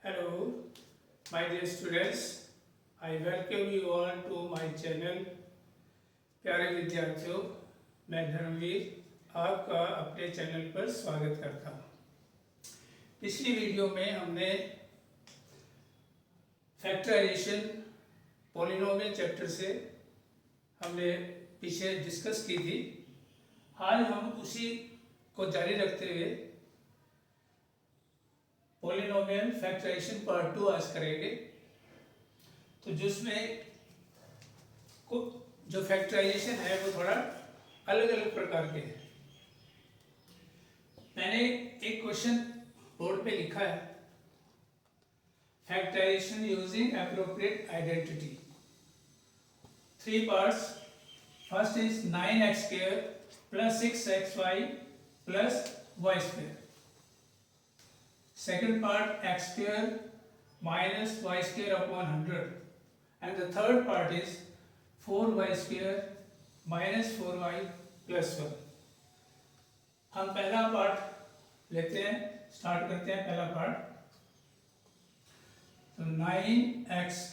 Hello, my dear students. I welcome you all to my channel. प्यारे विद्यार्थियों, मैं धर्मवीर आपका अपने चैनल पर स्वागत करता हूँ। पिछली वीडियो में हमने फैक्टराइजेशन पॉलिनोमियल चैप्टर से हमने पीछे डिस्कस की थी। आज हम उसी को जारी रखते हुए पॉलिनोमियल फैक्टराइजेशन पार्ट 2 आज करेंगे। तो जिसमें जो फैक्टराइजेशन है वो थोड़ा अलग अलग प्रकार के हैं। मैंने एक क्वेश्चन बोर्ड पे लिखा है, factorisation using appropriate identity. 3 parts. First is 9x² + 6xy + y²। Second part x² - y² upon 100, and the third part is 4y² - 4y + 1। हम पहला पार्ट लेते हैं, स्टार्ट करते हैं पहला पार्ट। तो 9x²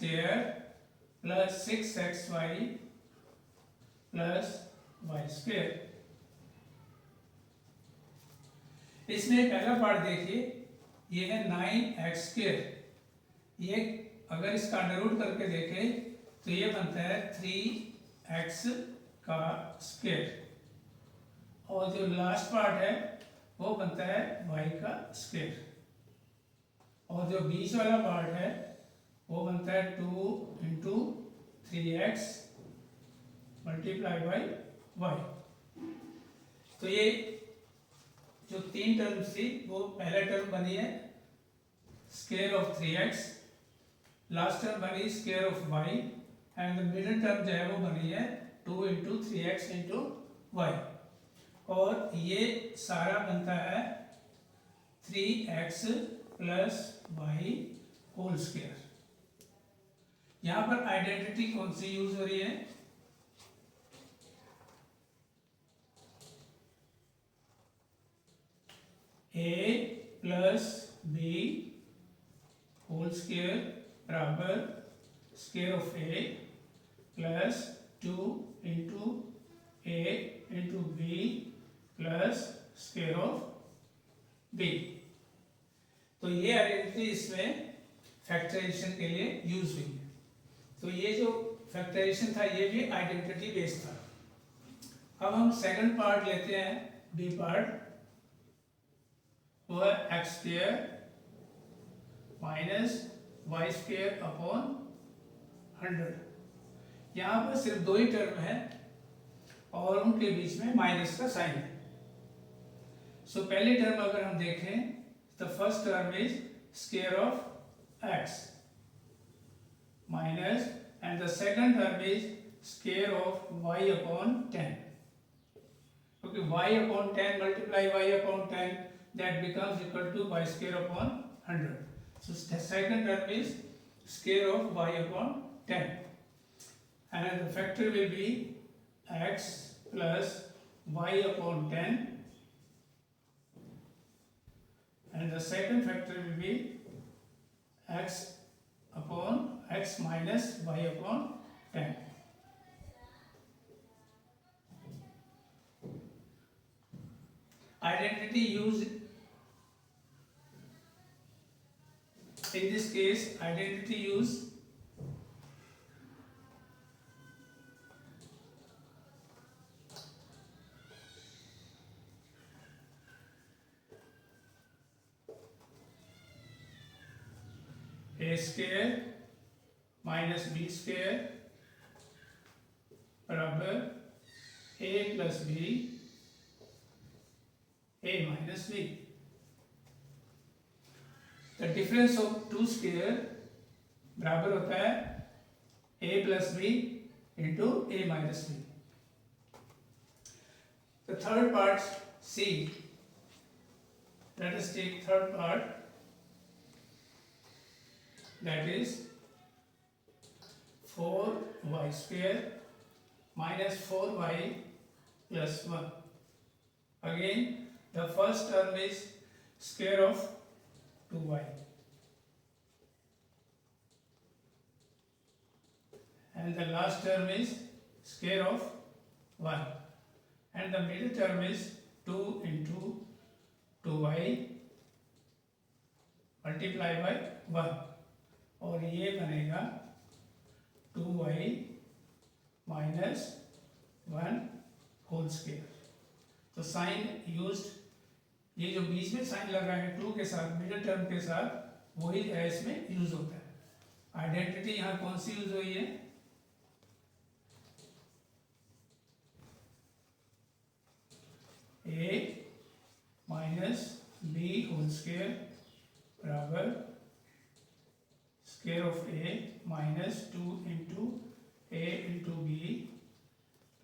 + 6xy + y²। इसमें पहला पार्ट देखिए, ये है 9x²। ये अगर इसका अंडर रूट करके देखें तो ये बनता है 3x²। और जो लास्ट पार्ट है वो बनता है y²। और जो बीच वाला पार्ट है वो बनता है 2 × 3x × y। तो ये जो 3 टर्म्स थी वो पहला टर्म बनी है square of 3x, last term बनी square of y, and the middle term जो है वो बनी है 2 × 3x × y। और ये सारा बनता है 3x + y होल²। यहाँ पर आइडेंटिटी कौन सी यूज हो रही है? a + b होल² बराबर square of a + 2 × a × b + square of b। तो ये आइडेंटिटी इसमें फैक्टराइजेशन के लिए यूज हुई है। तो ये जो फैक्टराइजेशन था ये भी आइडेंटिटी बेस्ड था। अब हम सेकंड पार्ट लेते हैं, बी पार्ट। वो है x² - y² upon 100। यहाँ पर सिर्फ 2 ही टर्म है और उनके बीच में माइनस का साइन है। सो पहली टर्म अगर हम देखें तो first term is square of x minus, and the second term is square of y upon 10। क्योंकि y upon 10 multiply y upon 10, that becomes equal to y² upon 100. So the second term is square of y upon 10, and the factor will be x plus y upon 10, and the second factor will be x minus y upon 10. Identity used in this case, identity use a² minus b² बराबर a plus b a minus b। The difference of two square बराबर होता है a plus b into a minus b। The third part C, let us take third part, that is 4y² minus 4y plus 1। Again the first term is square of 2y and the last term is square of 1, and the middle term is 2 into 2y multiply by 1, और ये बनेगा 2y minus 1 whole square. तो sign used, ये जो बीच में sign लगा है 2 के साथ मिडिल टर्म के साथ, वही है इसमें यूज होता है। आइडेंटिटी यहाँ कौन सी यूज हुई है? a minus b whole square बराबर square of a minus 2 into a into b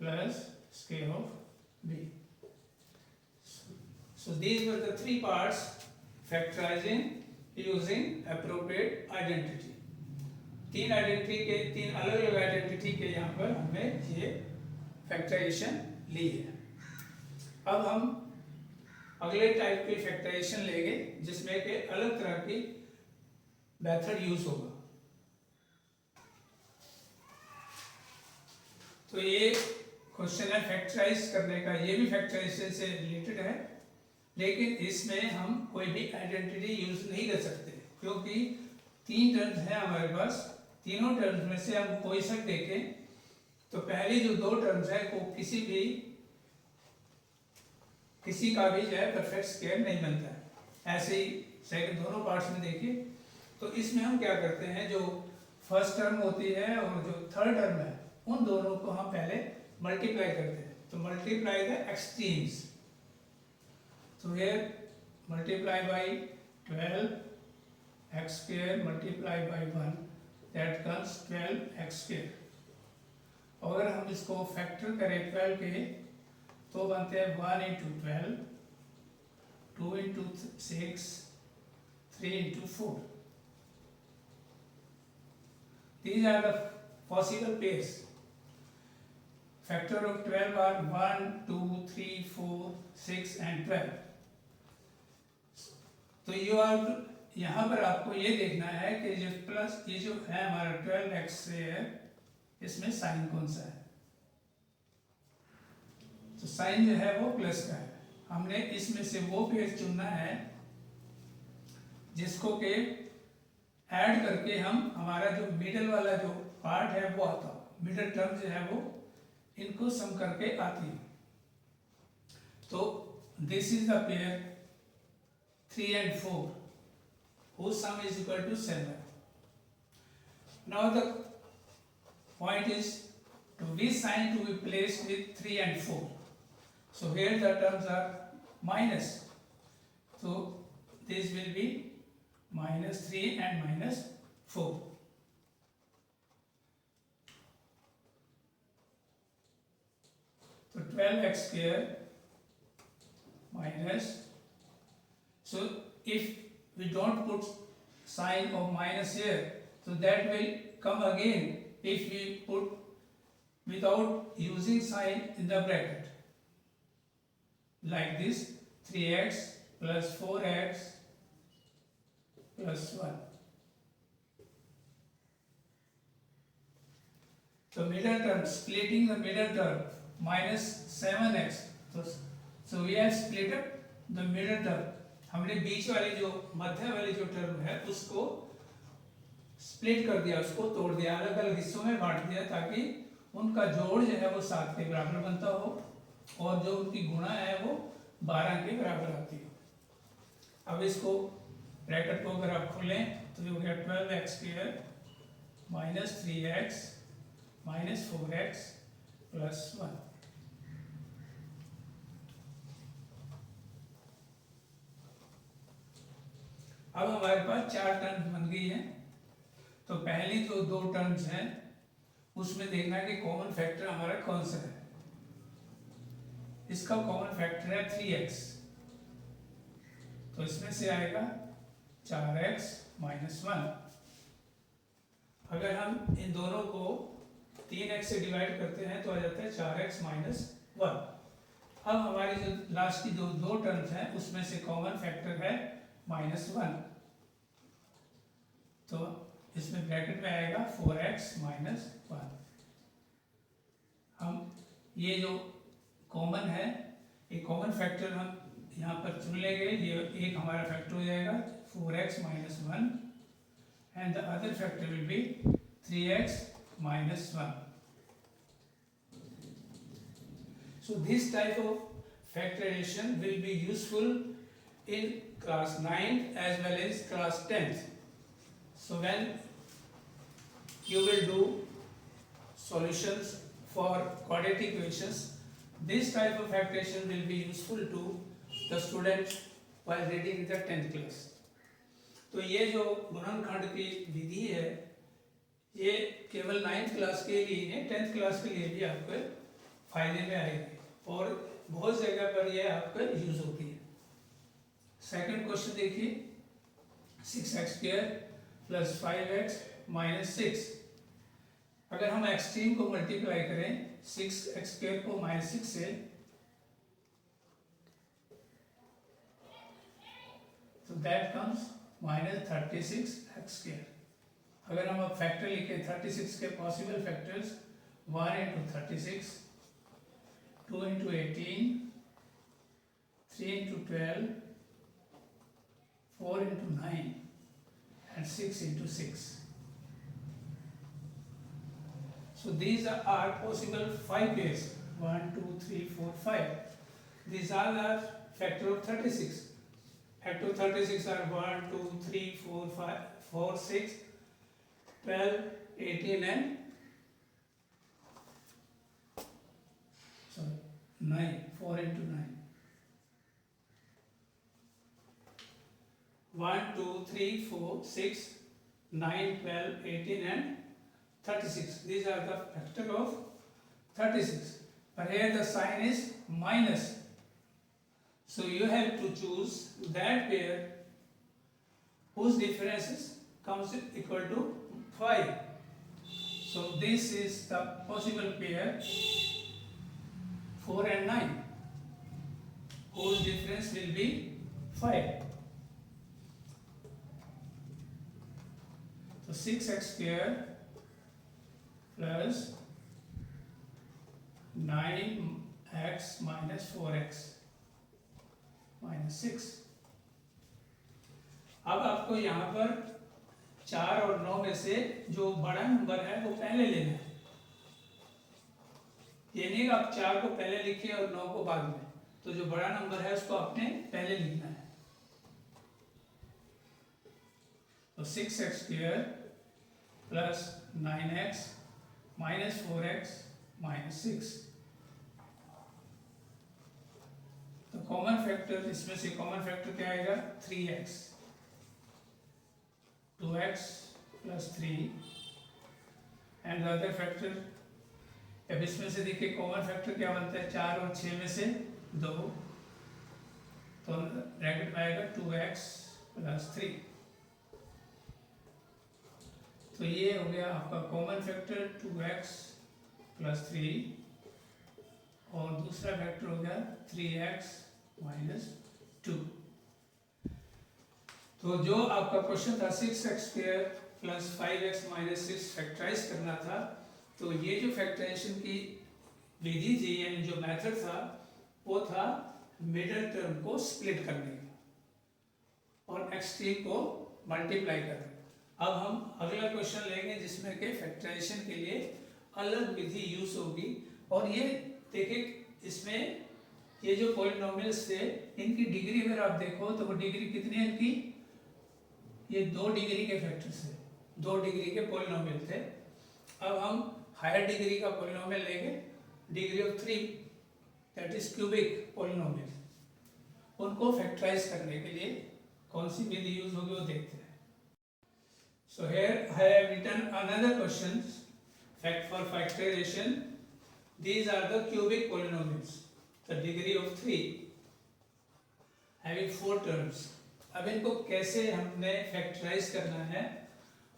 plus square of b। So these were the three parts factorizing using appropriate identity। तीन अलग अलग आइडेंटिटी के यहाँ पर हमने ये फैक्टराइजेशन ली है। अब हम अगले टाइप की फैक्टराइजेशन लेंगे जिसमें के अलग तरह की मेथड यूज होगा। तो ये क्वेश्चन है फैक्टराइज करने का, ये भी फैक्टराइजेशन से रिलेटेड है, लेकिन इसमें हम कोई भी आइडेंटिटी यूज नहीं कर सकते क्योंकि तीन टर्म्स हैं हमारे पास। तीनों टर्म्स में से हम कोई सा देखें तो पहली जो दो टर्म्स है वो किसी का भी जो है परफेक्ट स्क्वायर नहीं बनता है। ऐसे ही सेकंड दोनों पार्ट्स में देखिए, तो इसमें हम क्या करते हैं, जो फर्स्ट टर्म होती है और जो थर्ड टर्म है उन दोनों को हम पहले मल्टीप्लाई करते हैं। तो मल्टीप्लाई द एक्सट्रीम्स, तो here multiply by 12 x square multiply by 1, that comes 12 x square। अगर हम इसको फैक्टर करें 12 के तो बनते हैं 1 into 12, 2 into 6, 3 into 4। These are the possible pairs। Factor of 12 are 1, 2, 3, 4, 6 and 12। तो यहाँ पर आपको ये देखना है कि जो प्लस ये जो है हमारा 12x से है, इसमें साइन कौन सा है। तो साइन जो है वो प्लस का है। हमने इसमें से वो पेज चुनना है जिसको के ऐड करके हम हमारा जो मिडल वाला जो पार्ट है वो आता हो, मिडल टर्म जो है वो इनको सम करके आती है। तो this is the pair 3 and 4 whose sum is equal to 7। Now the point is to which sign to be placed with 3 and 4। So here the terms are minus, so this will be minus 3 and minus 4। So 12x square minus, so if we don't put sign of minus here, so that will come again if we put without using sign in the bracket, like this 3x plus 4x plus 1। So middle term, splitting the middle term, minus 7x, so we have split up the middle term। हमने बीच वाली जो मध्य वाली जो term है उसको split कर दिया, उसको तोड़ दिया, अलग अलग हिस्सों में बांट दिया ताकि उनका जोड़ जो है वो 7 के बराबर बनता हो और जो उनकी गुणा है वो 12 के बराबर आती हो। अब इसको ब्रैकेट को अगर आप खोलें तो ये हो गया 12x square minus 3x minus 4x plus 1। अब हमारे पास 4 टर्म्स बन गई हैं। तो पहली जो 2 टर्म्स हैं उसमें देखना है कि कॉमन फैक्टर हमारा कौन सा है। इसका कॉमन फैक्टर है 3x, तो इसमें से आएगा 4x माइनस 1। अगर हम इन दोनों को 3x से डिवाइड करते हैं तो आ जाता है 4x माइनस 1। अब हमारी जो लास्ट की जो 2 टर्म्स हैं उसमें से कॉमन फैक्टर है -1, तो इसमें ब्रैकेट में आएगा 4x माइनस 1। ये जो कॉमन है, एक कॉमन फैक्टर हम यहाँ पर चुन लेंगे। ये एक हमारा फैक्टर हो जाएगा 4x minus 1 and the other factor will be 3x minus 1. So this type of factorization will be useful in class 9th as well as class 10th. So when you will do solutions for quadratic equations, this type of factorization will be useful to the students while reading the 10th class. तो ये जो गुणनखंड की विधि है ये केवल 9th class के लिए है, 10th क्लास के लिए भी आपको फायदे में आएगी और बहुत जगह पर ये आपको यूज होती है. सेकंड क्वेश्चन देखिए, 6x square plus 5x minus 6. अगर हम एक्सट्रीम को मल्टीप्लाई करें 6x स्क्वायर को माइनस 6 से, तो that comes minus 36x square. अगर हम अब फैक्टर लिखे 36 के possible factors 1 into 36, 2 into 18, 3 into 12, 4 into 9 and 6 into 6. So these are possible 5 pairs. 1, 2, 3, 4, 5. These all are factor of 36. Factor of 36 are 1, 2, 3, 4, 5, 4, 6, 12, 18 and 9. 4 into 9. 1, 2, 3, 4, 6, 9, 12, 18 and 36. These are the factor of 36. But here the sign is minus. So you have to choose that pair whose differences comes equal to 5. So this is the possible pair 4 and 9 whose difference will be 5. So 6x square plus 9x minus 4x minus 6. अब आपको यहाँ पर 4 और 9 में से जो बड़ा number है वो पहले लेना है. ये नहीं आप 4 को पहले लिखिए और 9 को बाद में. तो जो बड़ा नंबर है उसको आपने पहले लिखना है. तो 6x square plus 9x minus 4x minus 6. तो कॉमन फैक्टर, इसमें से कॉमन फैक्टर क्या आएगा 3x, 2x plus 3 and the other factor. अब इसमें से देखिए कॉमन फैक्टर क्या बनता है 4 और 6 में से 2, तो ब्रैकेट में आएगा 2x plus 3. तो ये हो गया आपका कॉमन फैक्टर 2x plus 3 और दूसरा फैक्टर हो गया 3x minus 2. तो जो आपका क्वेश्चन था 6x square plus 5x minus 6 factorise करना था, तो ये जो फैक्टराइजेशन की विधि थी यानी जो मेथड था वो था मिडिल टर्म को स्प्लिट करने का और एक्सट्रीम को मल्टीप्लाई करने का. अब हम अगला क्वेश्चन लेंगे जिसमें के फैक्टराइजेशन के लिए अलग विधि यूज होगी. और ये देखिए इसमें ये जो पॉलिनोमियल्स थे इनकी डिग्री अगर आप देखो तो वो डिग्री कितनी है इनकी, ये 2 डिग्री के फैक्टर्स है, 2 डिग्री के पॉलिनोमियल थे. अब हम हायर डिग्री का पॉलिनोमियल लेंगे, degree of 3, that is cubic polynomial. उनको फैक्टराइज करने के लिए कौन सी विधि यूज होगी वो देखते हैं. So here I have written another question for factorization. These are the cubic polynomials, the degree of 3, having 4 terms. अब इनको कैसे हमने फैक्टराइज करना है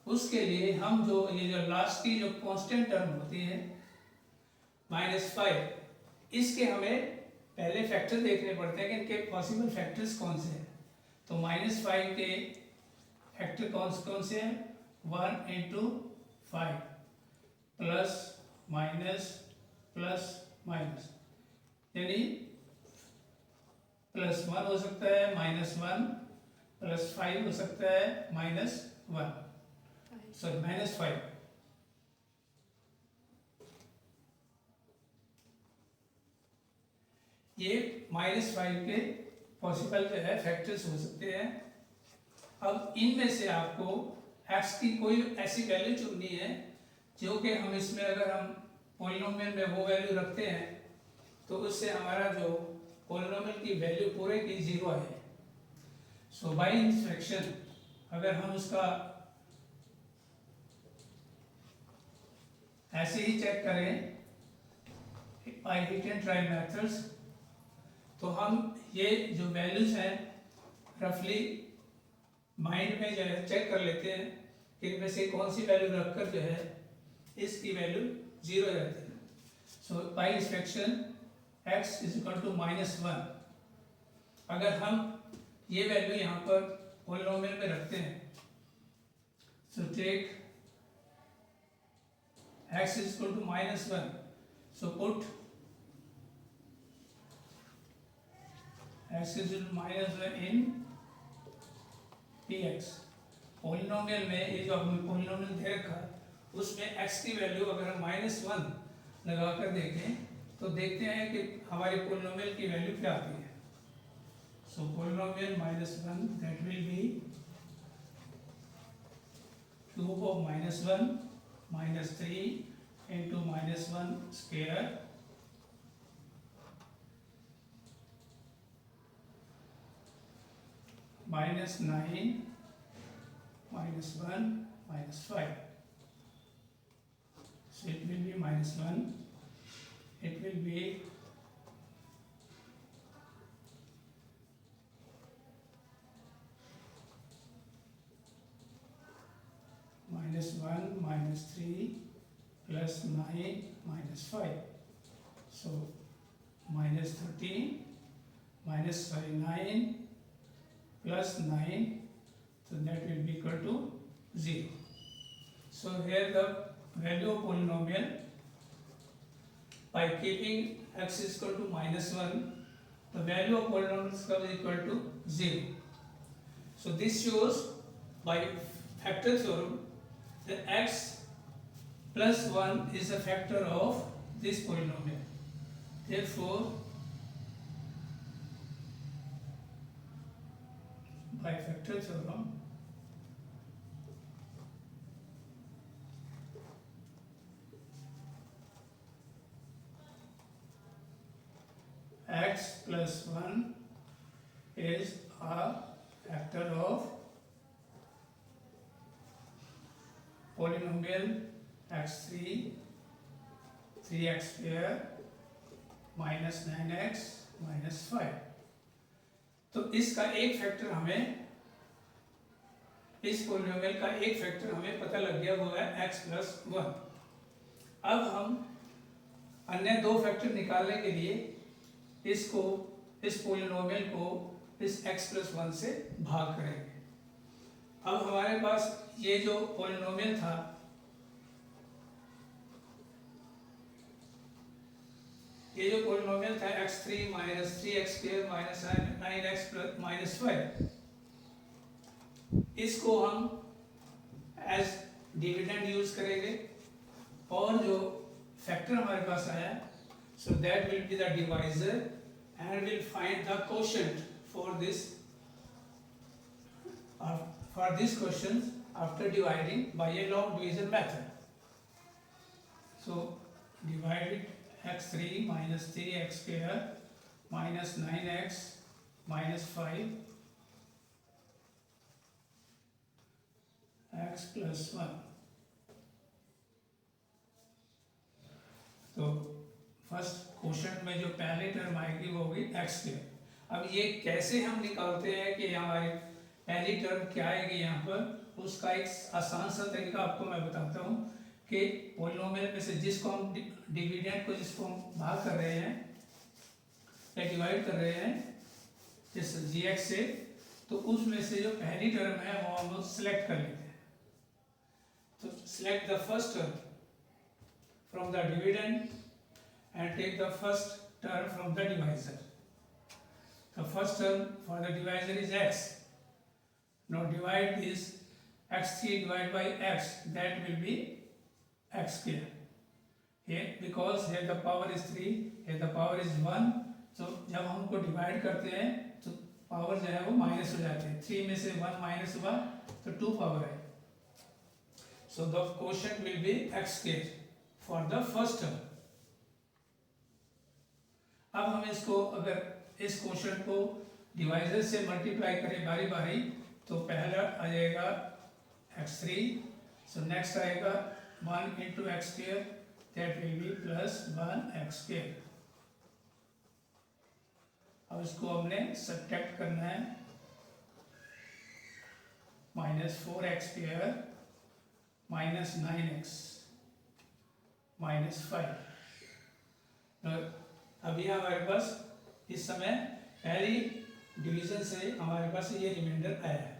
उसके लिए हम जो ये जो लास्ट की जो कांस्टेंट टर्म होती है -5, इसके हमें पहले फैक्टर देखने पड़ते हैं कि इनके पॉसिबल फैक्टर्स कौन से हैं. तो -5 के फैक्टर कौन से हैं 1 into 5 plus minus plus minus, यानी +1 हो सकता है, -1, +5 हो सकता है, -1, सॉरी -5। ये -5 के पॉसिबल जो है फैक्टर्स हो सकते हैं। अब इनमें से आपको x की कोई ऐसी वैल्यू चुननी है जो कि हम इसमें अगर हम पॉलिनोमियल में वो वैल्यू रखते हैं तो उससे हमारा जो पॉलिनोमियल की वैल्यू पूरे की 0 है। सो बाय इंस्पेक्शन अगर हम उसका ऐसे ही चेक करें by hit and trial methods, तो हम ये जो वैल्यूज हैं रफली माइंड में जो है चेक कर लेते हैं कि इनमें से कौन सी वैल्यू रखकर जो है इसकी वैल्यू 0 रहती है। सो बाय इंस्पेक्शन x = -1, अगर हम ये वैल्यू यहाँ पर पॉलिनोमियल में रखते हैं, so take x = -1, so put x = -1 in px। Polynomial में ये जो हमने पॉलिनोमियल दे रखा उसमें x की वैल्यू अगर हम -1 लगा कर देखें तो देखते हैं कि हमारी पॉलिनोमियल की वैल्यू क्या आती है। So polynomial -1 that will be cube of -1 -3 into -1 square -9 -1 -5, so it will be -1, it will be -1 -3 +9 -5, so -13 -9 +9, so that will be equal to 0. So here the value of polynomial by keeping x is equal to -1, the value of polynomial is equal to 0. So this shows by factor theorem that x plus 1 is a factor of this polynomial. Therefore by factor theorem x plus 1 is a factor of polynomial x3 3x square minus 9x minus 5। तो इसका एक factor हमें, इस polynomial का एक factor हमें पता लग गया, वो है x plus 1। अब हम अन्य दो फैक्टर निकालने के लिए इसको, इस पॉलिनोमियल को इस x plus 1 से भाग करेंगे। अब हमारे पास ये जो पॉलिनोमियल था, ये जो पॉलिनोमियल था x3 minus 3x square minus 9x minus 5, इसको हम एज डिविडेंड यूज करेंगे और जो फैक्टर हमारे पास आया, so that will be the divisor and we'll find the quotient for this question after dividing by a log division method. So divide it x3 minus 3x square minus 9x minus 5 x plus 1। तो first question में जो पहली term आएगी वो होगी x square. अब ये कैसे हम निकालते हैं कि हमारी पहली टर्म क्या आएगी यहाँ पर, उसका एक आसान सा तरीका आपको मैं बताता हूँ कि पॉलिनोमियल में से जिसको हम डिविडेंड को जिसको हम भाग कर रहे हैं या डिवाइड कर रहे हैं जिस gx से, तो उसमें से जो पहली टर्म है वो हम सिलेक्ट कर लेते हैं। तो select the first term from the dividend and take the first term from the divisor. The first term for the divisor is x. Now divide this x3 divided by x, that will be x square. Here because here the power is 3, here the power is 1, तो जब हम उनको divide करते हैं तो power जो है वो माइनस हो जाती है. 3 में से 1 माइनस हुआ तो 2 पावर है. So the quotient will be x square for the first term. अब हम इसको अगर इस क्वेश्चन को डिवाइजर से मल्टीप्लाई करें बारी बारी तो पहला आ जाएगा x3. सो नेक्स्ट आएगा 1 into x square, that will B plus 1 x square. अब इसको हमने सब्ट्रैक्ट करना है. Minus 4x square minus 9x minus 5. अभी हमारे पास इस समय पहली डिवीजन से हमारे पास ये रिमाइंडर आया है,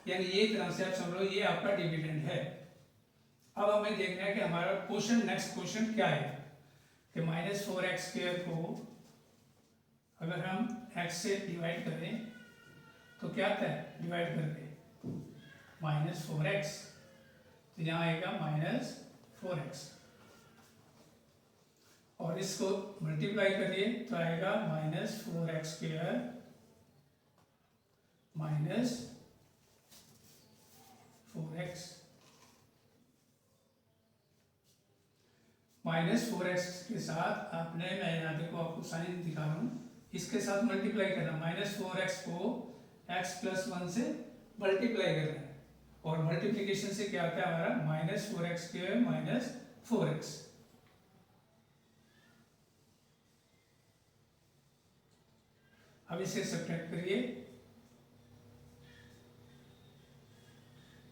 यानी ये तरह से आप समझ लो ये आपका डिविडेंड है. अब हमें देखना है कि हमारा क्वेश्चन नेक्स्ट क्वेश्चन क्या है कि माइनस 4x स्क्वायर को अगर हम x से डिवाइड करें तो क्या आता है डिवाइड करके माइनस 4x, तो यहाँ आएगा माइनस 4x. और इसको मल्टीप्लाई करिए तो आएगा minus 4x square minus 4x. Minus 4x के साथ आपने, मैं यहाँ देखो आपको साइन दिखा रहा हूँ, इसके साथ मल्टीप्लाई करना. माइनस 4x को x प्लस 1 से मल्टीप्लाई करना है और मल्टीप्लिकेशन से क्या आता है हमारा minus 4x square minus 4x. अब इसे सब्ट्रैक्ट करिए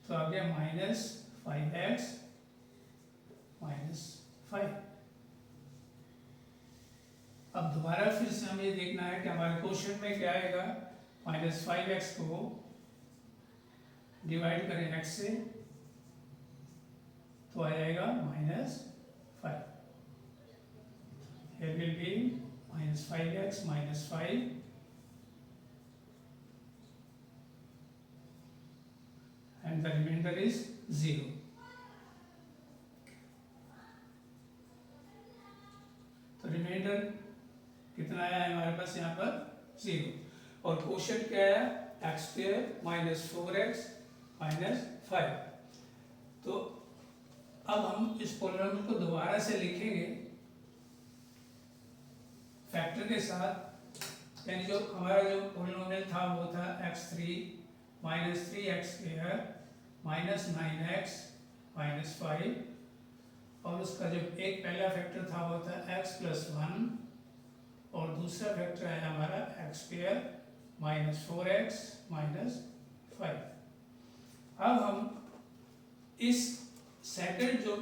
तो आ गया माइनस 5x माइनस 5. अब दोबारा फिर से हमें देखना है कि हमारे क्वेश्चन में क्या आएगा. माइनस 5x को डिवाइड करें x से तो आ जाएगा minus 5. here will be minus 5x minus 5 and the remainder is 0. तो रिमाइंडर कितना आया है हमारे पास यहाँ पर 0. और क्वेश्चन क्या है x square minus 4x minus 5. तो अब हम इस पॉलिनोमियल को दोबारा से लिखेंगे फैक्टर के साथ, यानी जो हमारा जो पॉलिनोमियल था वो था x3 minus 3x square minus 9x minus 5, और उसका जो एक पहला फैक्टर था वो था x प्लस 1 और दूसरा फैक्टर है हमारा x square minus 4x minus 5. अब हम इस सेकंड जो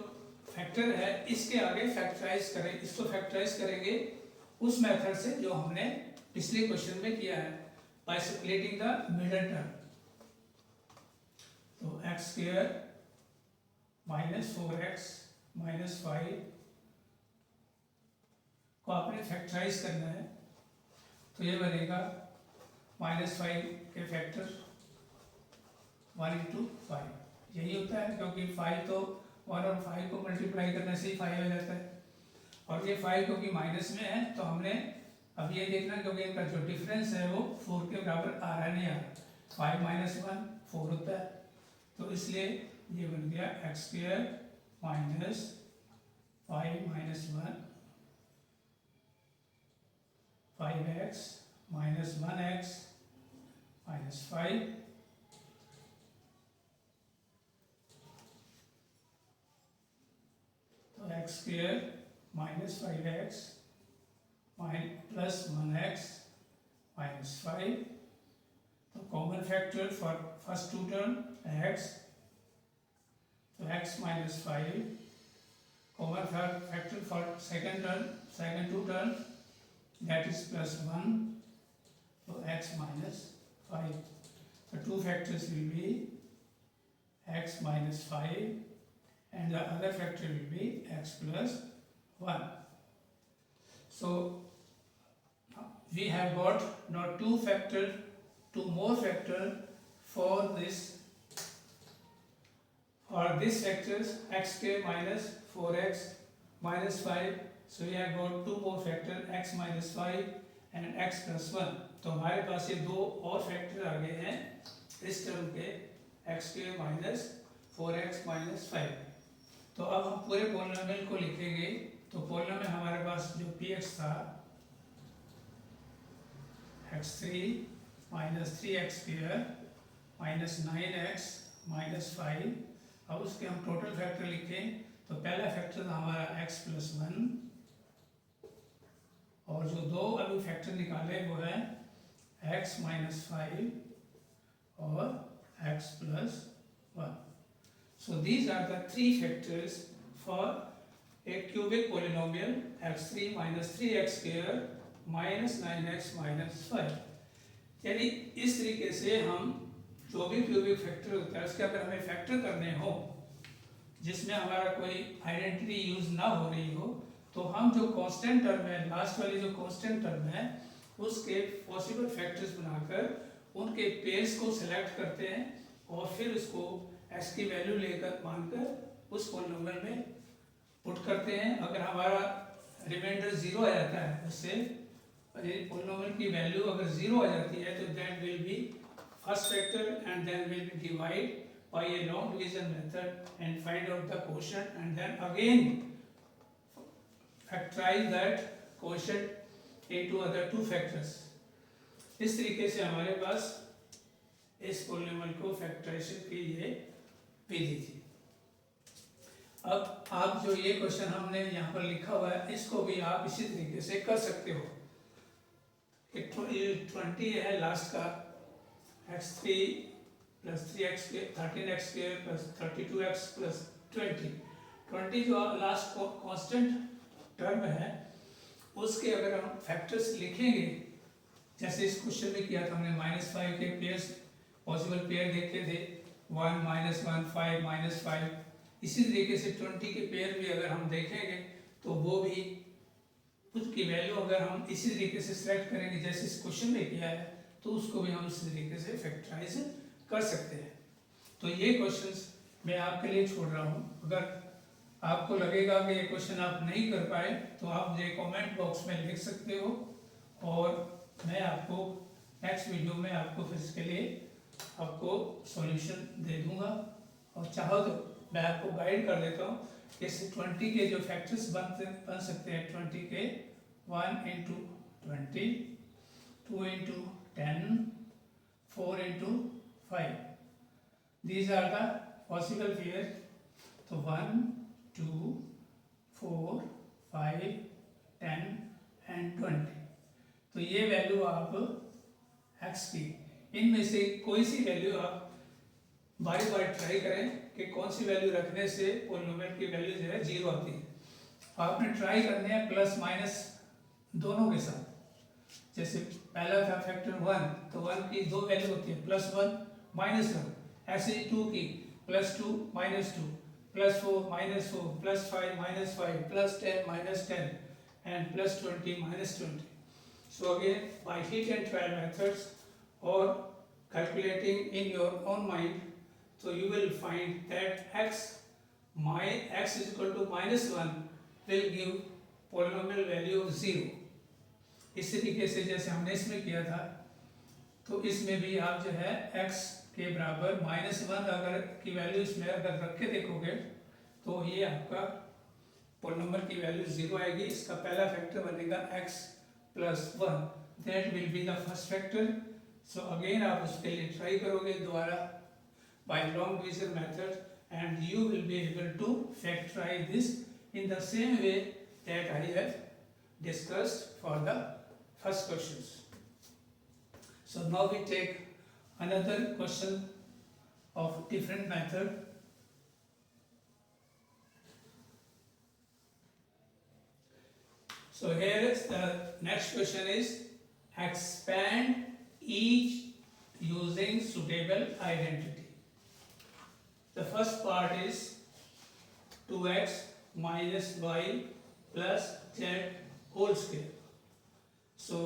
फैक्टर है इसके आगे फैक्टराइज करें, इसको फैक्टराइज करेंगे उस मेथड से जो हमने पिछले क्वेश्चन में किया है by subtracting the middle term. तो x square minus 4x minus 5 को आपने फैक्टराइज करना है तो ये बनेगा माइनस 5 के फैक्टर 1 इंटू 5. यही होता है क्योंकि 5 तो 1 और 5 को मल्टीप्लाई करने से ही 5 आ जाता है, और ये 5 क्योंकि माइनस में है तो हमने अब ये देखना क्योंकि इनका जो डिफरेंस है वो 4 के बराबर आ रहा नहीं आ रहा. 5 माइनस 1 4 होता है, तो इसलिए ये बन गया x square minus 5 minus 1 5x minus 1x minus 5. तो x square minus 5x plus 1x minus 5. तो common factor for first two term x, तो x minus 5. Common factor for second two term that is plus 1, so x minus 5. The two factors will be x minus 5 and the other factor will be x plus 1. So we have got now two more factor for this factors x square minus 4x minus 5. So we have got two more factor x minus 5 and x plus 1. तो हमारे पास ये दो और factor आ गए हैं इस term के x square minus 4x minus 5. तो अब हम पूरे पॉलिनोमियल को लिखेंगे. तो पॉलिनोमियल हमारे पास जो px था x3 minus 3x square minus 9x minus 5. अब उसके हम टोटल फैक्टर लिखें. तो पहला फैक्टर था हमारा x प्लस 1 और जो दो अभी फैक्टर निकाले वो है x माइनस 5 और x plus 1. So these are the three factors for a cubic polynomial x3 minus 3x square minus 9x minus 5. यानी इस तरीके से हम जो भी क्यूबिक फैक्टर होता है उसके अगर हमें फैक्टर करने हो जिसमें हमारा कोई आइडेंटिटी यूज ना हो रही हो तो हम जो कांस्टेंट टर्म है लास्ट वाली जो कांस्टेंट टर्म है उसके पॉसिबल फैक्टर्स बनाकर उनके पेयर्स को सिलेक्ट करते हैं और फिर उसको x की वैल्यू लेकर मानकर उस पॉलिनोमियल में पुट करते हैं. अगर हमारा रिमाइंडर 0 आ जाता है उससे पॉलिनोमियल की वैल्यू अगर 0 आ जाती है तो that will be first factor and then will be divide by a long division method and find out the quotient and then again factorise that quotient into other two factors. इस तरीके से हमारे पास इस polynomial को factorisation की ये विधि थी. अब आप जो ये क्वेश्चन हमने यहाँ पर लिखा हुआ है इसको भी आप इसी तरीके से कर सकते हो. 20 है लास्ट का x3 plus 3x square 13x square plus 32x plus 20 जो लास्ट कांस्टेंट टर्म है उसके अगर हम फैक्टर्स लिखेंगे जैसे इस क्वेश्चन में किया था हमने -5 के पेयर्स पॉसिबल पेयर देखे थे 1 -1 5 -5. इसी तरीके से 20 के पेयर भी अगर हम देखेंगे तो वो भी उसकी वैल्यू अगर हम इसी तरीके से सिलेक्ट करेंगे जैसे इस क्वेश्चन में किया है तो उसको भी हम इसी तरीके से फैक्टराइज कर सकते हैं. तो ये क्वेश्चंस मैं आपके लिए छोड़ रहा हूँ. अगर आपको लगेगा कि ये क्वेश्चन आप नहीं कर पाए तो आप मुझे कमेंट बॉक्स में लिख सकते हो और मैं आपको नेक्स्ट वीडियो में आपको फिर इसके लिए आपको सॉल्यूशन दे दूंगा. और चाहो तो मैं आपको गाइड कर देता हूँ कि इस 20 के जो फैक्टर्स बन सकते हैं 20 के 1 into 20, 2 into 10, 4 into 5. These are the possible pairs. तो 1, 2, 4, 5, 10 and 20. तो ये वैल्यू आप x की इनमें से कोई सी वैल्यू आप बारी बारी ट्राई करें कि कौन सी वैल्यू रखने से पॉलिनोमियल की वैल्यू जो है 0 आती है. आपने ट्राई करने हैं प्लस माइनस दोनों के साथ. जैसे पहला था फैक्टर 1 तो 1 की दो वैल्यू होती है +1 -1. ऐसे ही 2 की +2 -2 +4 -4 +5 -5 +10 -10 and +20 -20. So again by heat and trial methods or calculating in your own mind, so you will find that x is equal to -1 will give polynomial value of 0. इस तरीके से जैसे हमने इसमें किया था तो इसमें भी आप जो है x के बराबर -1 अगर की वैल्यू इसमें अगर रख के देखोगे तो ये आपका पॉलिनोमियल की वैल्यू 0 आएगी. इसका पहला फैक्टर बनेगा x plus 1, that will be the first factor. So again आप उसके लिए ट्राई करोगे दोबारा by long division method and you will be able to factorize this in the same way that I have discussed for the first questions. So now we take another question of different method. So here is the next question is expand each using suitable identity. The first part is 2x minus y plus z whole square. So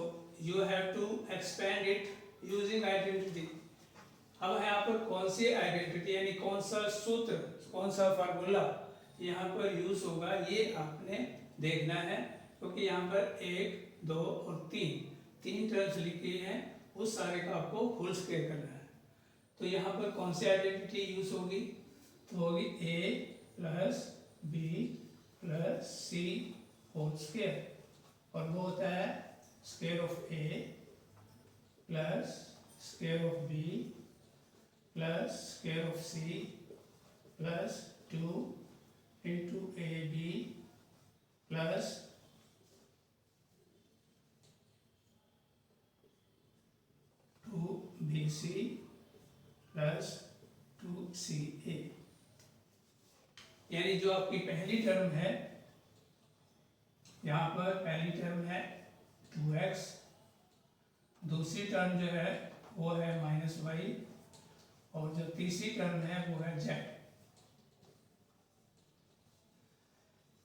you have to expand it using identity. अब यहाँ पर कौन सी identity यानी कौन सा सूत्र, कौन सा फार्मूला यहाँ पर यूज होगा, ये आपने देखना है, क्योंकि यहाँ पर 1, 2 और 3 टर्म्स लिखी हैं, उस सारे का आपको होल स्क्वायर करना है। तो यहाँ पर कौन सी आइडेंटिटी यूज होगी, तो होगी a plus b plus c whole square, और वो होता है square of a plus square of b plus square of c plus 2 into ab plus 2bc plus 2ca। यानी जो आपकी पहली टर्म है, यहाँ पर पहली टर्म है 2x, दूसरी टर्म जो है वो है -y, और जो तीसरी टर्म है वो है z।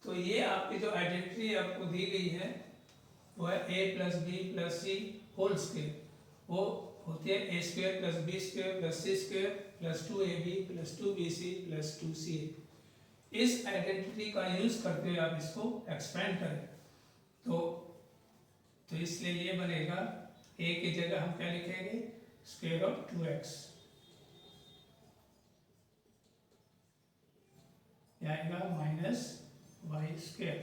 तो ये आपकी जो आइडेंटिटी आपको दी गई है वो है a plus b plus c whole square, वो होती है a square plus b square plus c square plus 2ab plus 2bc plus 2ca। इस आइडेंटिटी का यूज करते हुए आप इसको एक्सपेंड करें, तो इसलिए ये बनेगा a की जगह हम क्या लिखेंगे, स्क्वायर ऑफ 2x, आएगा माइनस वाई स्क्वायर,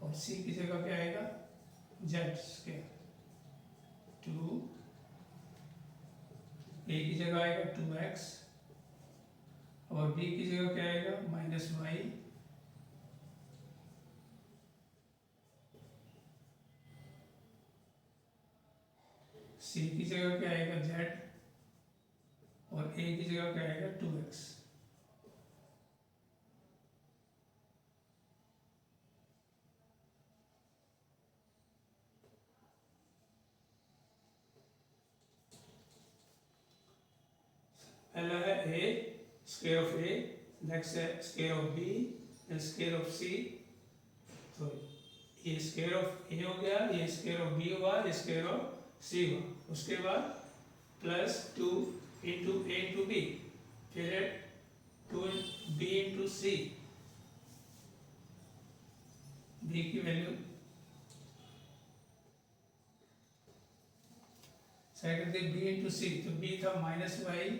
और c की जगह क्या आएगा, z स्क्वायर, 2 a की जगह आएगा 2x, और b की जगह क्या आएगा, -y, c की जगह क्या आएगा, z, और a की जगह क्या आएगा, 2x। पहला है a square of a, next है square of b and square of c। तो ये स्क्वायर ऑफ a हो गया, ये स्क्वायर ऑफ b हुआ, ये स्क्वायर ऑफ c हुआ, उसके बाद plus 2 into a into b, फिर 2b इंटू c, b की वैल्यू सेकंड थी b इंटू c, तो b था -y,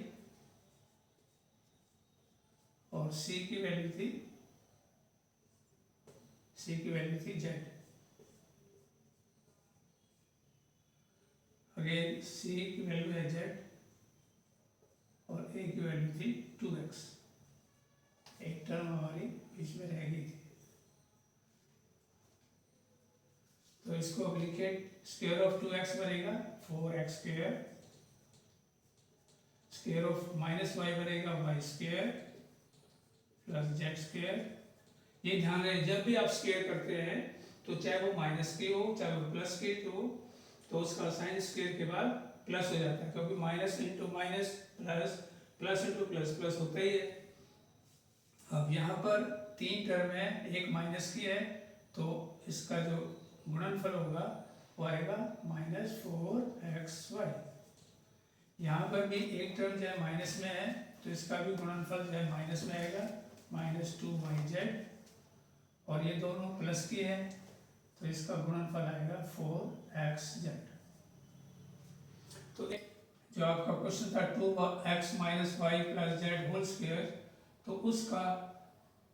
और c की वैल्यू थी z। अगेन c की वैल्यू है z, और a की वैल्यू थी 2x। एक टर्म हमारी बीच में रह गई थी, तो इसको अब लिखे, स्क्वायर ऑफ 2x बनेगा 4x square, square of -y बनेगा y square plus z square. ये ध्यान रहे, जब भी आप स्क्वायर करते हैं तो चाहे वो माइनस की हो चाहे वो प्लस की हो, तो उसका साइन स्क्वायर के बाद प्लस हो जाता है, क्योंकि minus into minus plus, plus into plus, plus होता ही है। अब यहाँ पर 3 टर्म है, एक माइनस की है, तो इसका जो गुणनफल होगा वो आएगा -4xy। यहाँ पर भी एक टर्म जो है माइनस में है, तो इसका भी गुणनफल जो है माइनस में आएगा, -2yz, और ये दोनों प्लस की है, तो इसका गुणनफल आएगा 4xz। तो जो आपका क्वेश्चन था 2x - y + z whole square, तो उसका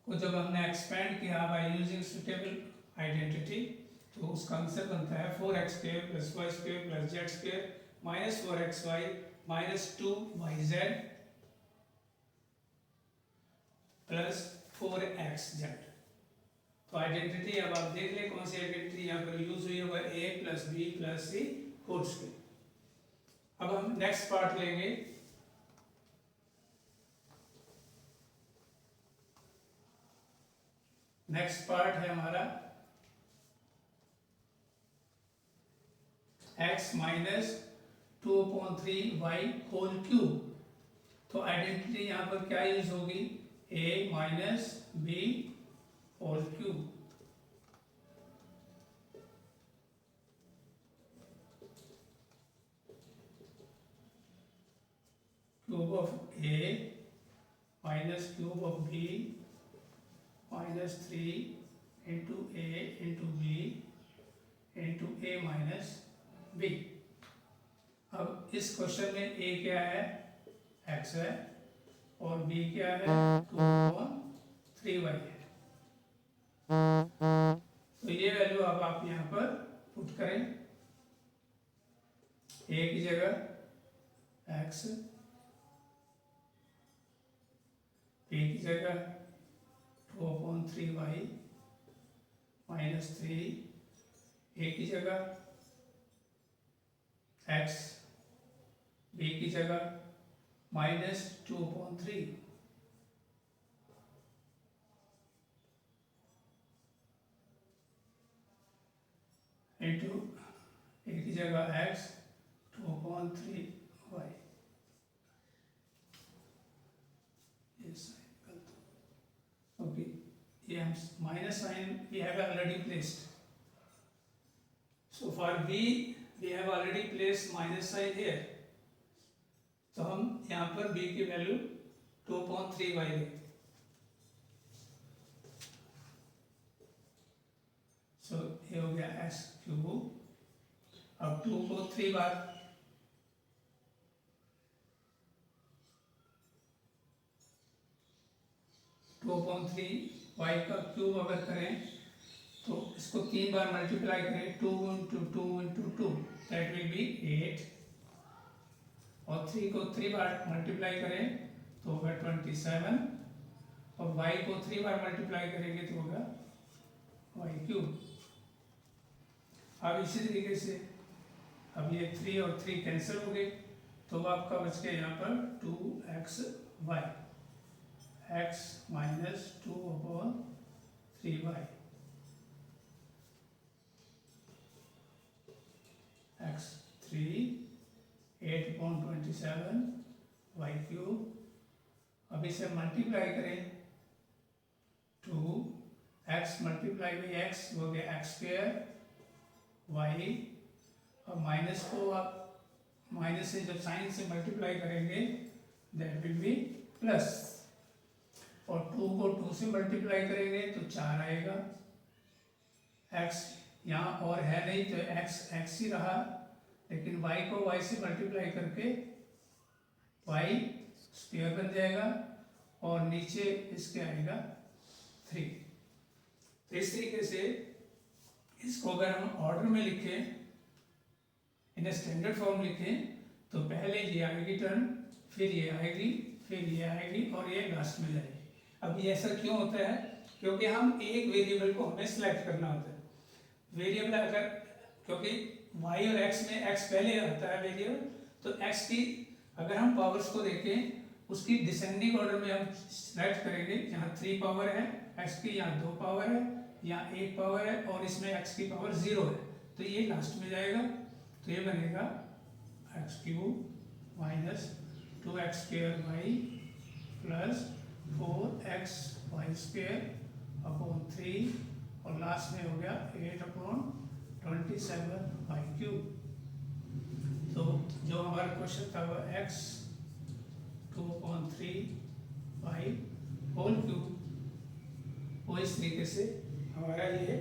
को जब हमने एक्सपेंड किया बाय यूजिंग सुटेबल आइडेंटिटी, तो उसका आंसर बनता है 4x² + y² + z² -4xy -2yz plus 4xz। तो आइडेंटिटी अब आप देख ले कौन सी आइडेंटिटी यहाँ पर यूज हुई है, वह a + b + c whole square. अब हम नेक्स्ट पार्ट लेंगे, नेक्स्ट पार्ट है हमारा x - 2/3y होल क्यूब। तो आइडेंटिटी यहाँ पर क्या यूज होगी, a - b whole cube. cube of A minus cube of B minus 3 into A into B into A minus B। अब इस क्वेश्चन में A क्या है, x है, और B क्या है, 2/3y है। तो ये वैल्यू अब आप यहाँ पर पुट करें, A की जगह x, B की जगह 2/3y माइनस 3, A की जगह x, B की जगह माइनस 2/3, इंटू A की जगह x 2/3y। ओके, ये हम minus sign we have already placed, so for b we have already placed minus sign here, तो हम यहाँ पर b की वैल्यू 2/3y लेंगे। सो ये हो गया x क्यूब, अब 2 को 3 बार 2/3y का क्यूब अगर करें तो इसको 3 बार मल्टीप्लाई करें, 2 into 2 into 2 that will B 8, और 3 को 3 बार मल्टीप्लाई करें तो होगा 27, और y को 3 बार मल्टीप्लाई करेंगे तो होगा y क्यूब। अब इसी तरीके से अब ये 3 और 3 कैंसिल हो गए, तो आपका बच गया यहाँ पर 2xy, x minus 2/3y, x 3 8/27 y cube. अब इसे मल्टीप्लाई करें, 2x मल्टीप्लाई बाई x हो गया x स्क्वायर y, और माइनस को आप माइनस से जब साइन से मल्टीप्लाई करेंगे दैट विल बी प्लस, और 2 को 2 से मल्टीप्लाई करेंगे तो 4 आएगा, x यहाँ और है नहीं तो x ही रहा, लेकिन y को y से मल्टीप्लाई करके y स्क्वायर बन जाएगा, और नीचे इसके आएगा 3। तो इस तरीके से इसको अगर हम ऑर्डर में लिखें, इन स्टैंडर्ड फॉर्म लिखें, तो पहले ये आएगी टर्म, फिर ये आएगी, फिर ये आएगी, और ये लास्ट में जाएगी। अब ये ऐसा क्यों होता है, क्योंकि हम एक वेरिएबल को हमें सिलेक्ट करना होता है। वेरिएबल अगर, क्योंकि y और x में x पहले आता है वेरिएबल, तो x की अगर हम पावर्स को देखें, उसकी डिसेंडिंग ऑर्डर में हम सिलेक्ट करेंगे। यहाँ 3 पावर है x की, यहाँ 2 पावर है, यहाँ 1 पावर है, और इसमें x की पावर 0 है, तो ये लास्ट में जाएगा। तो ये बनेगा x cube minus 2x square y plus 4xy square upon 3, और लास्ट में हो गया 8/27y क्यूब। तो जो हमारा क्वेश्चन था वो x 2/3y होल क्यूब, वो इस तरीके से हमारा ये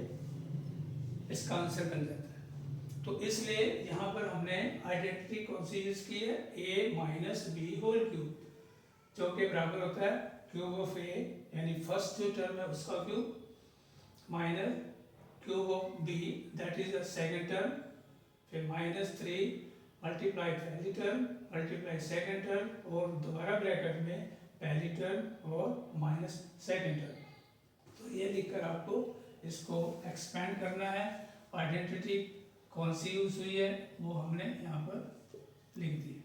इसका आंसर बन जाता है। तो इसलिए यहाँ पर हमने आइडेंटिटी कौन सी यूज की है, a minus b whole cube, जो कि बराबर होता है क्यूब ऑफ a, यानी फर्स्ट जो टर्म है उसका cube, minus cube of b that is the second term, फिर माइनस 3 मल्टीप्लाई पहली टर्म मल्टीप्लाई सेकंड टर्म, और दोबारा ब्रैकेट में पहली टर्म और माइनस सेकंड टर्म। तो ये लिखकर आपको इसको एक्सपेंड करना है। आइडेंटिटी कौन सी यूज हुई है वो हमने यहाँ पर लिख दी।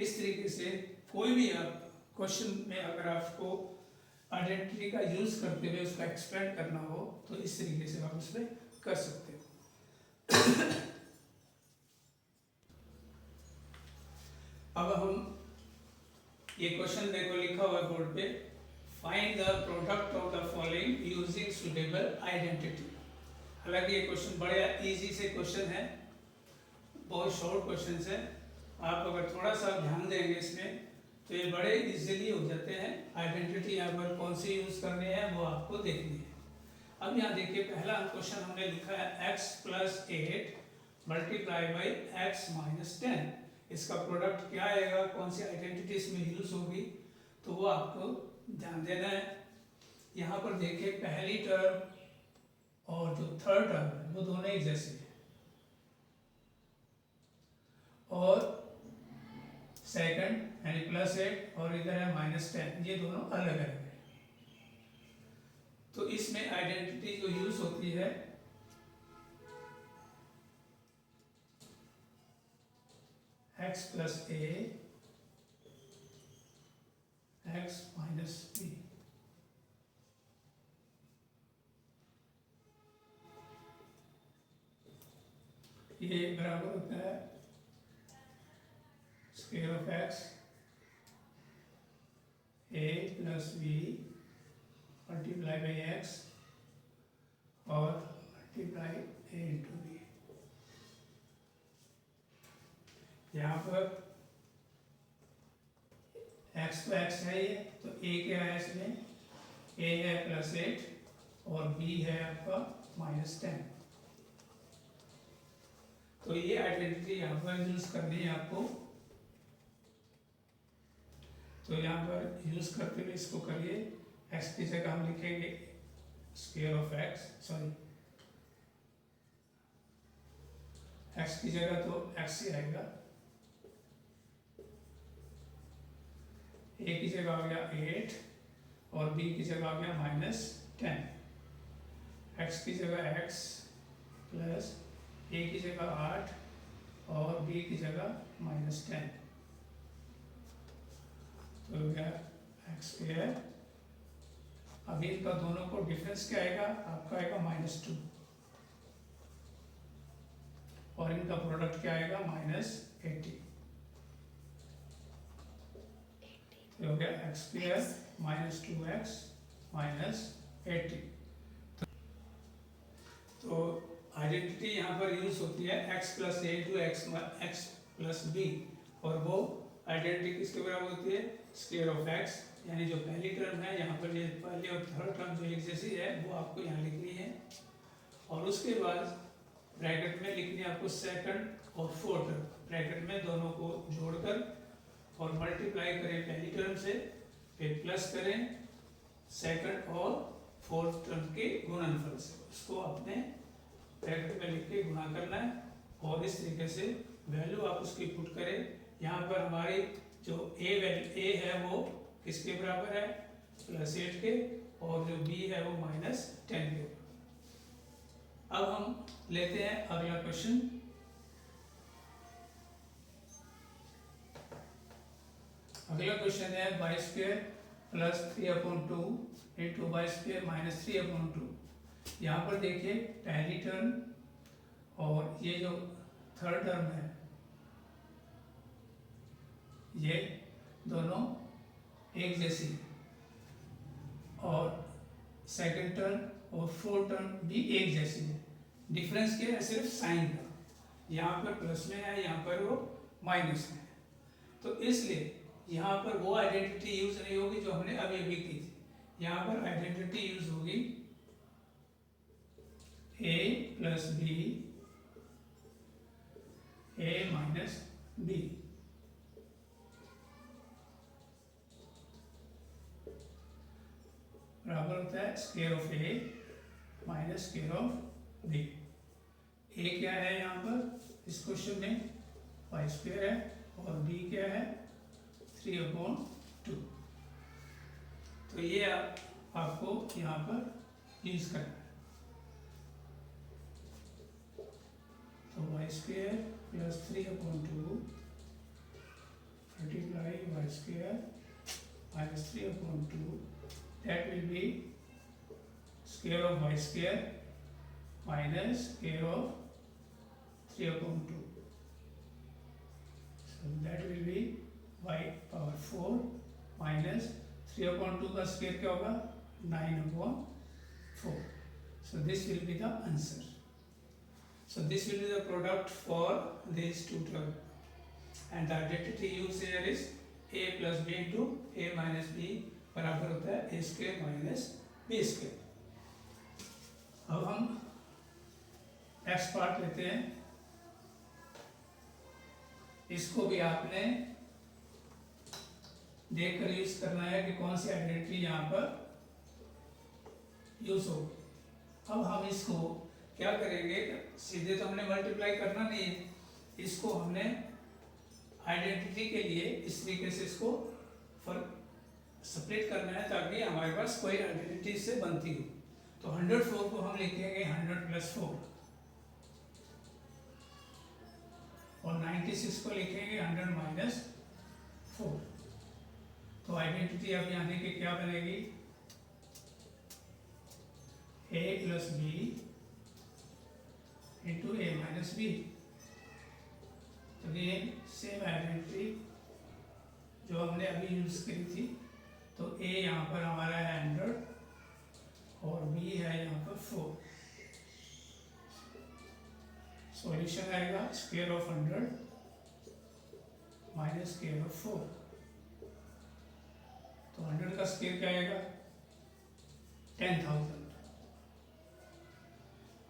इस तरीके से कोई भी आप क्वेश्चन में अगर आपको आइडेंटिटी का यूज करते हुए उसका एक्सपेंड करना हो तो इस तरीके से आप उसमें कर सकते हो। अब हम ये क्वेश्चन देखो, लिखा हुआ बोर्ड पे, find the product of the following using suitable identity. हालांकि ये क्वेश्चन बड़ा इजी से क्वेश्चन है, बहुत शॉर्ट क्वेश्चन है। आप अगर थोड़ा सा ध्यान देंगे इसमें तो ये बड़े इजीली हो जाते हैं। आइडेंटिटी यहाँ पर कौन सी यूज करनी है वो आपको देखनी है। अब यहाँ देखिए पहला क्वेश्चन हमने लिखा है x + 8 मल्टीप्लाई बाई x - 10। इसका प्रोडक्ट क्या आएगा, कौन सी आइडेंटिटी इसमें यूज होगी, तो वो आपको ध्यान देना है। यहाँ पर देखिए पहली टर्म और जो थर्ड टर्म है वो दोनों एक जैसे हैं, और सेकंड यानी +8 और इधर है -10, ये दोनों अलग अलग है। तो इसमें आइडेंटिटी जो यूज होती है x + a x - b, ये बराबर होता है square of x a + b multiply by x और मल्टीप्लाई a × b। यहाँ पर x तो x है ये, तो a क्या है इसमें, a है +8 और b है आपका -10। तो ये आइडेंटिटी यहाँ पर यूज करनी है आपको। तो यहाँ पर यूज करते हुए इसको करिए। x की जगह हम लिखेंगे square of x, sorry x की जगह तो x ही आएगा, a की जगह आ गया 8 और b की जगह आ गया -10। x की जगह x प्लस a की जगह 8 और b की जगह -10, तो हो गया x²। अभी इनका दोनों को डिफरेंस क्या आएगा, आपका आएगा -2 और इनका प्रोडक्ट क्या आएगा -80, तो हो गया x² -2x -80। तो आइडेंटिटी यहाँ पर यूज होती है x + a × x + b, और वो आइडेंटिटी किसके बराबर होती है, स्क्वायर ऑफ x, यानी जो पहली टर्म है यहाँ पर, ये पहली और थर्ड टर्म जो एक जैसी है वो आपको यहाँ लिखनी है, और उसके बाद ब्रैकेट में लिखनी है आपको सेकंड और फोर्थ टर्म, ब्रैकेट में दोनों को जोड़कर और मल्टीप्लाई करें पहली टर्म से, फिर प्लस करें सेकंड और फोर्थ टर्म के गुणनफल से, उसको अपने ब्रैकेट में लिख के गुणा करना है, और इस तरीके से वैल्यू आप उसकी पुट करें। यहाँ पर हमारी जो a है वो किसके बराबर है, +8 के, और जो b है वो -10 के। अब हम लेते हैं अगला क्वेश्चन। अगला क्वेश्चन है y² + 3/2 × y² - 3/2। यहाँ पर देखिए पहली टर्म और ये जो थर्ड टर्म है ये दोनों एक जैसी है, और सेकंड टर्म और फोर्थ टर्म भी एक जैसी है। डिफरेंस क्या है, सिर्फ साइन का, यहाँ पर प्लस में है, यहाँ पर वो माइनस में है। तो इसलिए यहाँ पर वो आइडेंटिटी यूज नहीं होगी जो हमने अभी अभी की थी। यहाँ पर आइडेंटिटी यूज होगी a + b a - b, बराबर होता है square of a - square of b। a क्या है यहाँ पर इस क्वेश्चन में, y² है, और b क्या है 3/2। तो ये आपको यहाँ पर यूज करना है। तो y² + 3/2 multiply y² - 3/2, that will be square of y² minus square of 3/2. So that will be y⁴ minus 3/2 का स्क्वायर क्या होगा, 9/4. So this will be the answer. So this will be the product for these two terms, and the identity used here is a plus b into a minus b बराबर होता है a square minus b square. अब हम next part लेते हैं। इसको भी आपने देखकर यूज करना है कि कौन सी आइडेंटिटी यहाँ पर यूज हो। अब हम इसको क्या करेंगे, सीधे तो हमने मल्टीप्लाई करना नहीं है, इसको हमने आइडेंटिटी के लिए इस तरीके से इसको सेपरेट करना है ताकि हमारे पास कोई आइडेंटिटी से बनती हो। तो 104 को हम लिखेंगे 100 प्लस 4 और 96 को लिखेंगे 100 माइनस 4। तो आइडेंटिटी अब यहाँ देखिए क्या बनेगी, a plus b into a minus b. तो ये सेम आइडेंटिटी जो हमने अभी यूज करी थी। तो a यहाँ पर हमारा है 100 और b है यहाँ पर 4। सॉल्यूशन आएगा square of 100 minus square of 4। तो 100 का स्क्वायर क्या आएगा 10,000।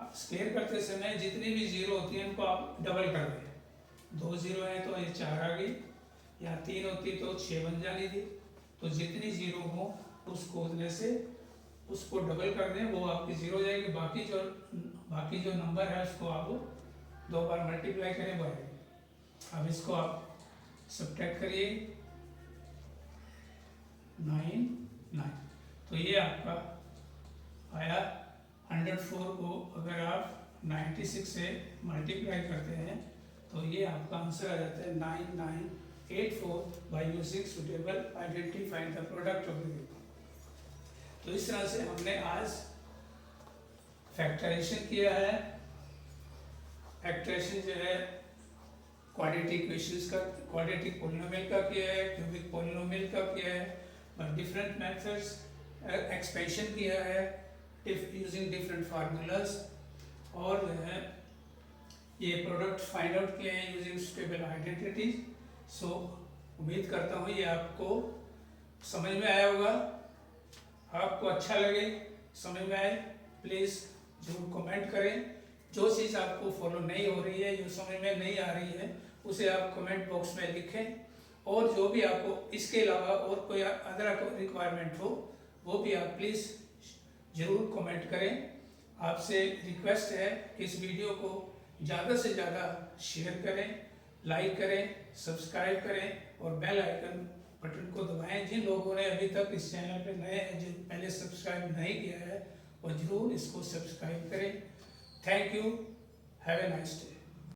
अब स्क्वायर करते समय जितनी भी जीरो होती है उनको आप डबल कर दें। 2 जीरो है तो ये 4 आ गई, या 3 होती तो 6 बन जानी थी। तो जितनी जीरो हो उसको से उसको डबल कर दें, वो आपकी जीरो हो जाएगी। बाकी जो नंबर है उसको आप 2 बार मल्टीप्लाई करें बाय। अब इसको आप सब्ट्रैक्ट करिए 9। तो ये आपका आया 104 को अगर आप 96 से मल्टीप्लाई करते हैं तो ये आपका आंसर आ जाता है 9984 by using suitable identity find the product of the given. तो इस तरह से हमने आज फैक्टराइजेशन किया है। फैक्टराइजेशन जो है क्वाड्रेटिक इक्वेशंस का, क्वाड्रेटिक पॉलिनोमियल का किया है, क्यूबिक पॉलिनोमियल का किया है, बट डिफरेंट मेथड्स। एक्सपेंशन किया है यूजिंग डिफरेंट फार्मूलाज, और जो है ये प्रोडक्ट फाइंड आउट किए हैं यूजिंग स्टेबल आइडेंटिटीज। सो उम्मीद करता हूँ ये आपको समझ में आया होगा। आपको अच्छा लगे, समझ में आए, प्लीज़ जरूर कमेंट करें। जो चीज़ आपको फॉलो नहीं हो रही है, जो समझ में नहीं आ रही है, उसे आप कमेंट बॉक्स में लिखें। और जो भी आपको इसके अलावा और कोई अदर रिक्वायरमेंट हो वो भी आप प्लीज़ ज़रूर कमेंट करें। आपसे रिक्वेस्ट है कि इस वीडियो को ज़्यादा से ज़्यादा शेयर करें, लाइक करें, सब्सक्राइब करें और बेल आइकन बटन को दबाएं। जिन लोगों ने अभी तक इस चैनल पर नए हैं, जो पहले सब्सक्राइब नहीं किया है, वो ज़रूर इसको सब्सक्राइब करें। Thank you, have a nice day.